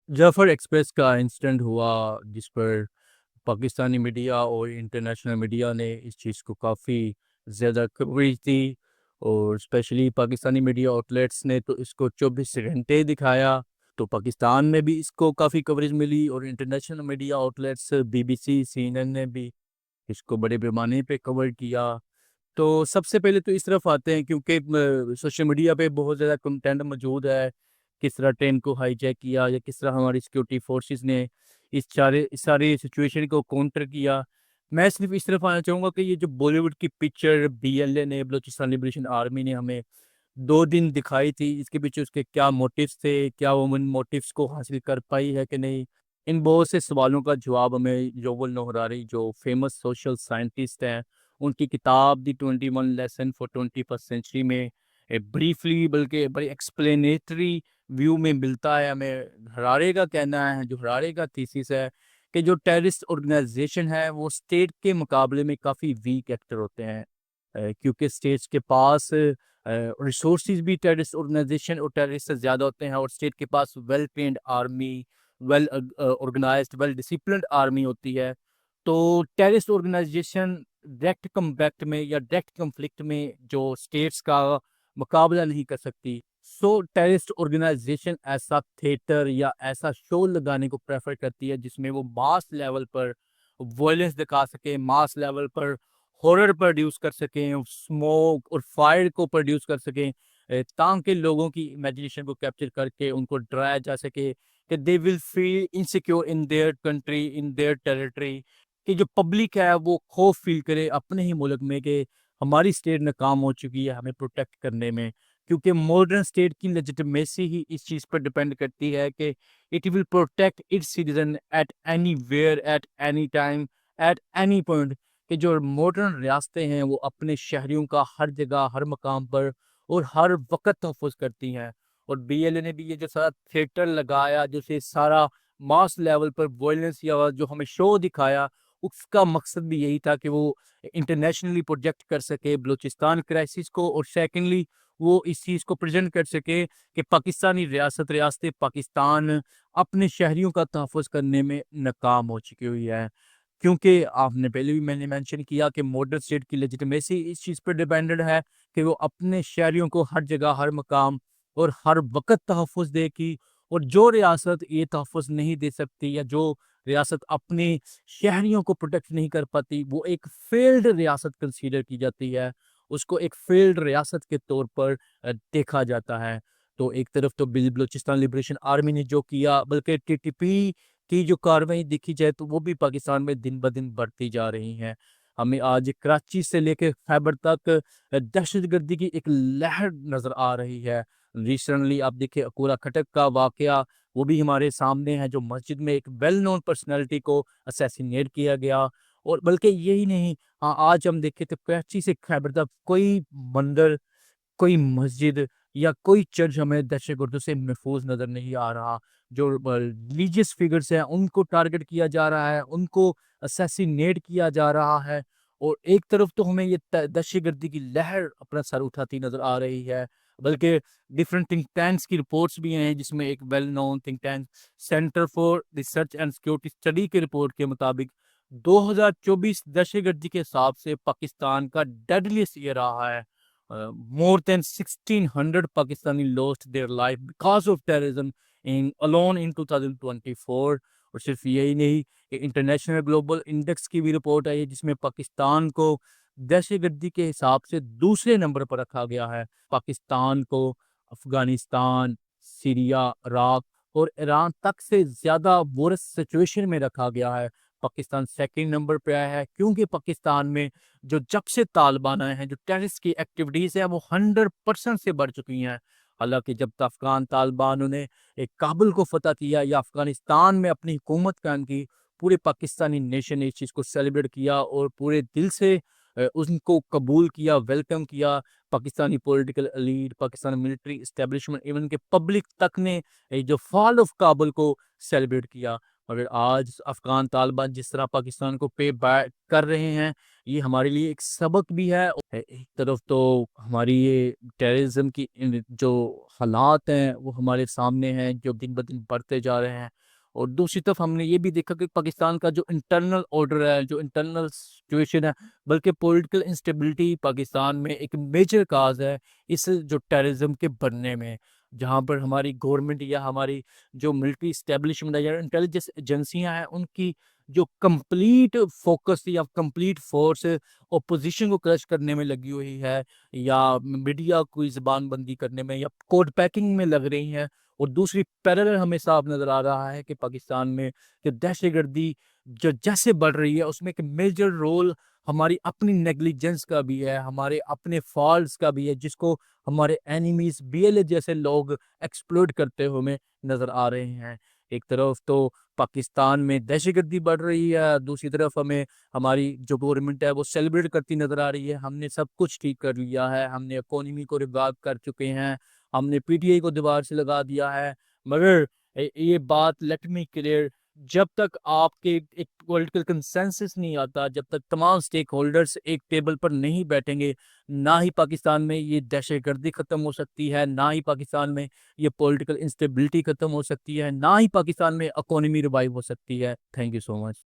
Jafar express का incident हुआ जिस पर पाकिस्तानी मीडिया और इंटरनेशनल मीडिया ने इस चीज़ को काफ़ी ज़्यादा कवरेज दी। और स्पेशली पाकिस्तानी मीडिया आउटलेट्स ने तो इसको 24 घंटे दिखाया। तो पाकिस्तान में भी इसको काफ़ी कवरेज मिली और international media outlets BBC CNN ने भी इसको बड़े पैमाने पे कवर किया। तो सबसे पहले तो इस तरफ आते हैं क्योंकि सोशल मीडिया पे बहुत ज़्यादा कंटेंट मौजूद है। किस तरह ट्रेन को हाईजैक किया या किस तरह हमारी सिक्योरिटी फोर्सेस ने इस सारी सिचुएशन को काउंटर किया। मैं सिर्फ इस तरफ आना चाहूँगा कि ये जो बॉलीवुड की पिक्चर BLA ने, बलूचिस्तान लिबरेशन आर्मी ने हमें 2 दिन दिखाई थी, इसके पीछे उसके क्या मोटिव्स थे, क्या वो उन मोटिव्स को हासिल कर पाई है कि नहीं, इन बहुत से सवालों का जवाब हमें युवल नोहरारी जो फेमस सोशल साइंटिस्ट हैं उनकी किताब दी 21 लेसन फॉर 21st सेंचुरी में ब्रीफली बल्कि बड़ी एक्सप्लेनेटरी व्यू में मिलता है हमें। हरारे का कहना है, जो हरारे का थीसिस है कि जो टेररिस्ट ऑर्गेनाइजेशन है वो स्टेट के मुकाबले में काफ़ी वीक एक्टर होते हैं। क्योंकि स्टेट्स के पास रिसोर्सेज भी टेररिस्ट ऑर्गेनाइजेशन और टेररिस्ट से ज़्यादा होते हैं और स्टेट के पास well trained army, well organised, well disciplined army होती है। तो टेररिस्ट ऑर्गेनाइजेशन डायरेक्ट कम्बैक्ट में या डायरेक्ट कन्फ्लिक्ट में जो स्टेट्स का मुकाबला नहीं कर सकती, सो टेररिस्ट ऑर्गेनाइजेशन ऐसा थिएटर या ऐसा शो लगाने को प्रेफर करती है जिसमें वो मास लेवल पर वॉयलेंस दिखा सके, मास लेवल पर हॉरर प्रोड्यूस कर सकें, स्मोक और फायर को प्रोड्यूस कर सकें, ताकि लोगों की इमेजिनेशन को कैप्चर करके उनको डराया जा सके कि they will feel insecure in their country, in their territory. कि जो पब्लिक है वो खौफ फील करे अपने ही मुल्क में कि हमारी स्टेट नाकाम हो चुकी है हमें प्रोटेक्ट करने में। क्योंकि मॉडर्न स्टेट की लेजिटिमेसी ही इस चीज़ पर डिपेंड करती है कि it will protect its citizen at anywhere, at any time, at any point. कि जो मॉडर्न रियासतें हैं वो अपने शहरियों का हर जगह, हर मकाम पर और हर वक्त तहफ़्फ़ुज़ करती हैं। और BLA ने भी ये जो सारा थिएटर लगाया, जैसे सारा मास लेवल पर वायलेंस या जो हमें शो दिखाया, उसका मकसद भी यही था कि वो इंटरनेशनली प्रोजेक्ट कर सके बलूचिस्तान क्राइसिस को, और सेकेंडली वो इस चीज़ को प्रेजेंट कर सके कि पाकिस्तानी रियासत पाकिस्तान अपने शहरियों का तहफ़्फ़ुज़ करने में नाकाम हो चुकी हुई है। क्योंकि आपने पहले भी मैंने मेंशन किया कि मॉडर्न स्टेट की लेजिटिमेसी इस चीज़ पर डिपेंडेंट है कि वो अपने शहरियों को हर जगह, हर मकाम और हर वक़्त तहफ़्फ़ुज़ देगी। और जो रियासत ये तहफ़्फ़ुज़ नहीं दे सकती या जो रियासत अपने शहरियों को प्रोटेक्ट नहीं कर पाती, वो एक फेल्ड रियासत कंसीडर की जाती है। उसको एक फेल्ड रियासत के तौर पर देखा जाता है। तो एक तरफ तो बलूचिस्तान लिबरेशन आर्मी ने जो किया, बल्कि TTP की जो कार्रवाई देखी जाए तो वो भी पाकिस्तान में दिन ब दिन बढ़ती जा रही हैं। हमें आज कराची से लेके खैबर तक दहशतगर्दी की एक लहर नज़र आ रही है। रिसेंटली आप देखिए अकोला खटक का वाक़या, वो भी हमारे सामने है, जो मस्जिद में एक वेल नोन पर्सनैलिटी को असैसिनेट किया गया। और बल्कि यही नहीं, हाँ, आज हम देखें तो कराची से खैबर तक कोई मंदिर, कोई मस्जिद या कोई चर्च हमें दहशतगर्दों से महफूज नज़र नहीं आ रहा। जो रिलीजियस फिगर्स हैं उनको टारगेट किया जा रहा है, उनको असैसिनेट किया जा रहा है। और एक तरफ तो हमें ये दहशतगर्दी की लहर अपना सर उठाती नज़र आ रही है, बल्कि डिफरेंट थिंक टैंक्स की रिपोर्ट्स भी हैं, जिसमें एक well known think tank centre for research and security study की रिपोर्ट के मुताबिक 2024 दहशतगर्दी के हिसाब से पाकिस्तान का डेडलीस्ट ईयर रहा है। More than 1600 Pakistani lost their life because of terrorism in alone in 2024। और सिर्फ यही नहीं, इंटरनेशनल ग्लोबल इंडेक्स की भी रिपोर्ट आई है जिसमें पाकिस्तान को दहशतगर्दी के हिसाब से दूसरे नंबर पर रखा गया है। पाकिस्तान को अफगानिस्तान, सीरिया, इराक और ईरान तक से ज़्यादा वर्स्ट सिचुएशन में रखा गया है। पाकिस्तान सेकंड नंबर पे आया है क्योंकि पाकिस्तान में जो जब से तालिबान आए हैं, जो टेररिस्ट की एक्टिविटीज़ है वो 100% से बढ़ चुकी हैं। हालांकि जब तक अफगान तालिबानों ने एक काबुल को फतह किया या अफगानिस्तान में अपनी हुकूमत कायम की, पूरे पाकिस्तानी नेशन ने इस चीज़ को सेलिब्रेट किया और पूरे दिल से उनको कबूल किया, वेलकम किया। Pakistani political elite, Pakistani military establishment, even के पब्लिक तक ने जो फॉल ऑफ काबुल को सेलिब्रेट किया। मगर आज अफगान तालिबान जिस तरह पाकिस्तान को पे बैक कर रहे हैं یہ ہمارے لیے ایک سبق بھی ہے. ایک طرف تو ہماری یہ ٹیررزم کی جو حالات ہیں وہ ہمارے سامنے ہیں جو دن بدن بڑھتے جا رہے ہیں, اور دوسری طرف ہم نے یہ بھی دیکھا کہ پاکستان کا جو انٹرنل آرڈر ہے, جو انٹرنل سچویشن ہے, بلکہ پولیٹیکل انسٹیبلٹی پاکستان میں ایک میجر کاز ہے اس جو ٹیررزم کے بڑھنے میں, جہاں پر ہماری گورنمنٹ یا ہماری جو ملٹری اسٹیبلشمنٹ ہے یا انٹیلیجنس ایجنسیاں ہیں ان کی جو کمپلیٹ فوکس یا کمپلیٹ فورس اپوزیشن کو کرش کرنے میں لگی ہوئی ہے, یا میڈیا کو زبان بندی کرنے میں یا کوڈ پیکنگ میں لگ رہی ہیں. اور دوسری پیرالل ہمیں صاف نظر آ رہا ہے کہ پاکستان میں جو دہشت گردی جو جیسے بڑھ رہی ہے اس میں ایک میجر رول ہماری اپنی نیگلیجنس کا بھی ہے, ہمارے اپنے فالٹس کا بھی ہے, جس کو ہمارے اینیمیز بی ایل اے جیسے لوگ ایکسپلوٹ کرتے ہوئے ہمیں نظر آ رہے ہیں. ایک طرف تو پاکستان میں دہشت گردی بڑھ رہی ہے, دوسری طرف ہمیں ہماری جو گورنمنٹ ہے وہ سیلیبریٹ کرتی نظر آ رہی ہے, ہم نے سب کچھ ٹھیک کر لیا ہے, ہم نے اکانومی کو ریوائو کر چکے ہیں, ہم نے پی ٹی آئی کو دیوار سے لگا دیا ہے. مگر یہ بات لیٹ می کلیئر, جب تک آپ کے ایک پولیٹیکل کنسنسس نہیں آتا, جب تک تمام سٹیک ہولڈرز ایک ٹیبل پر نہیں بیٹھیں گے, نہ ہی پاکستان میں یہ دہشت گردی ختم ہو سکتی ہے, نہ ہی پاکستان میں یہ پولیٹیکل انسٹیبلٹی ختم ہو سکتی ہے, نہ ہی پاکستان میں اکانومی ریوائو ہو سکتی ہے. Thank you so much.